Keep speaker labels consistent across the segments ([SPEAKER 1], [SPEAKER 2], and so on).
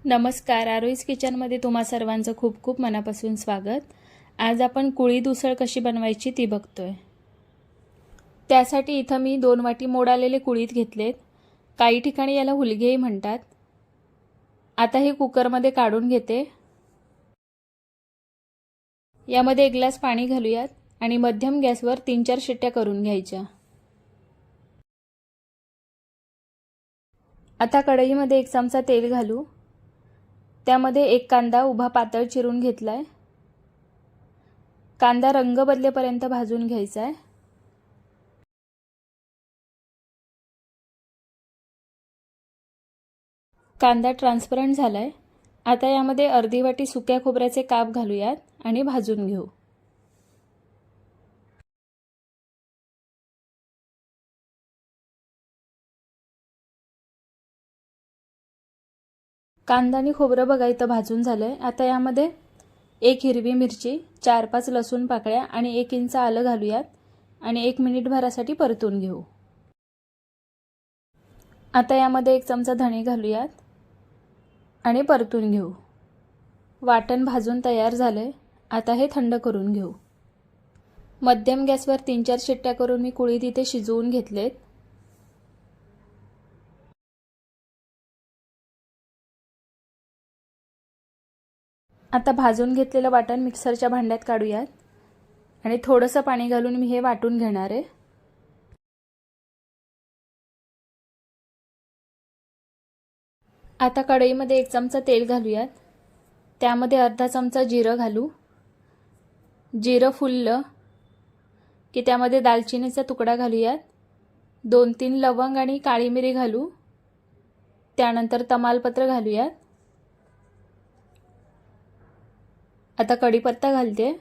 [SPEAKER 1] नमस्कार, आरोहीज किचनमध्ये तुम्हा सर्वांचं खूप खूप मनापासून स्वागत। आज आपण कुळीद उसळ कशी बनवायची ती बघतोय। त्यासाठी इथं मी 2 वाटी मोड आलेले कुळीद घेतलेत। काही ठिकाणी याला हुलगेही म्हणतात। आता हे कुकरमध्ये काढून घेते। यामध्ये 1 ग्लास पाणी घालूयात आणि मध्यम गॅसवर 3-4 शिट्ट्या करून घ्यायच्या। आता कढईमध्ये 1 चमचा तेल घालू। त्यामध्ये 1 कांदा उभा पातळ चिरून घेतलाय। कांदा रंग बदलेपर्यंत भाजून घ्यायचा आहे। कांदा ट्रान्सपरंट झालाय। आता यामध्ये अर्धी वाटी सुक्या खोबऱ्याचे काप घालूयात आणि भाजून घेऊ। कांदा आणि खोबरं बघा इथं भाजून झालंय। आता यामध्ये 1 हिरवी मिरची, 4-5 लसूण पाकळ्या आणि 1 इंच आलं घालूयात आणि 1 मिनिटभरासाठी परतून घेऊ। आता यामध्ये 1 चमचा धणे घालूयात आणि परतून घेऊ। वाटण भाजून तयार झालंय। आता हे थंड करून घेऊ। मध्यम गॅसवर 3-4 शिट्ट्या करून मी कुळीद इथे शिजवून घेतलेत। आता भाजून घेतलेलं वाटण मिक्सरच्या भांड्यात काढूयात आणि थोडंसं पाणी घालून मी हे वाटून घेणार आहे। आता कढईमध्ये 1 चमचा तेल घालूयात। त्यामध्ये अर्धा चमचा जिरं घालू। जिरं फुललं की त्यामध्ये दालचिनीचा तुकडा घालूयात। 2-3 लवंग आणि काळी मिरी घालू। त्यानंतर तमालपत्र घालूयात। आता कढीपत्ता घालते।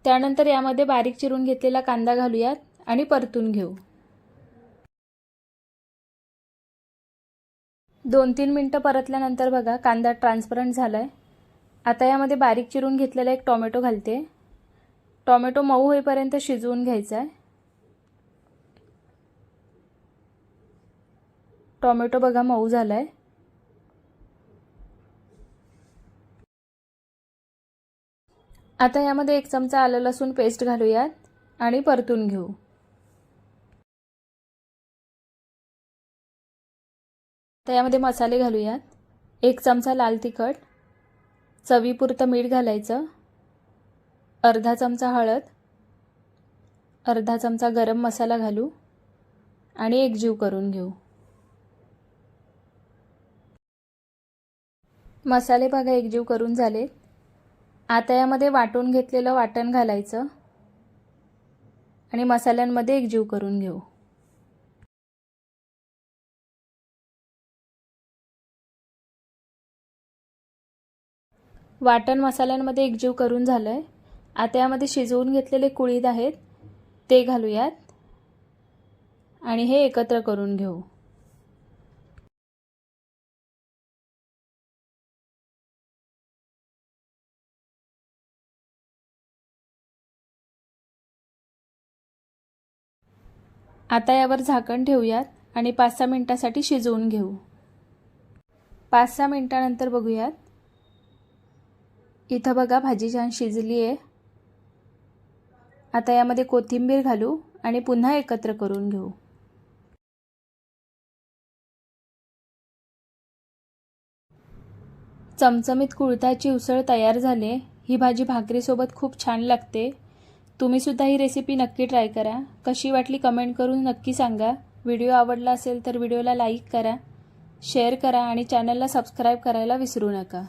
[SPEAKER 1] त्यानंतर यामध्ये बारीक चिरून घेतलेला कांदा घालूयात आणि परतून घेऊ। 2-3 मिनिटं परतल्यानंतर बघा कांदा ट्रान्सपरंट झालाय। आता यामध्ये बारीक चिरून घेतलेला 1 टोमॅटो घालते। टोमॅटो मऊ होईपर्यंत शिजवून घ्यायचा आहे। टोमॅटो बघा मऊ झालाय। आता यामध्ये 1 चमचा आलं लसूण पेस्ट घालूयात आणि परतून घेऊ। तर यामध्ये मसाले घालूयात। 1 चमचा लाल तिखट, चवीपुरतं मीठ घालायचं, अर्धा चमचा हळद, अर्धा चमचा गरम मसाला घालू आणि एकजीव करून घेऊ। मसाले बघा एकजीव करून झाले। आता यामध्ये वाटून घेतलेलं वाटण घालायचं आणि मसाल्यांमध्ये एकजीव करून घेऊ। वाटण मसाल्यांमध्ये एकजीव करून झालंय। आता यामध्ये शिजवून घेतलेले कुळीद आहेत ते घालूयात आणि हे एकत्र करून घेऊ। आता यावर झाकण ठेवूयात आणि 5-6 मिनिटांसाठी शिजवून घेऊ। 5-6 मिनिटांनंतर बघूयात। इथं बघा भाजी छान शिजली आहे। आता यामध्ये कोथिंबीर घालू आणि पुन्हा एकत्र करून घेऊ। चमचमीत कुळथाची उसळ तयार झाली। ही भाजी भाकरीसोबत खूप छान लागते। तुम्ही सुद्धा ही रेसिपी नक्की ट्राय करा। कशी वाटली कमेंट करून नक्की सांगा। व्हिडिओ आवडला असेल तर व्हिडिओला लाईक करा, शेअर करा आणि चॅनलला सबस्क्राईब करायला विसरू नका।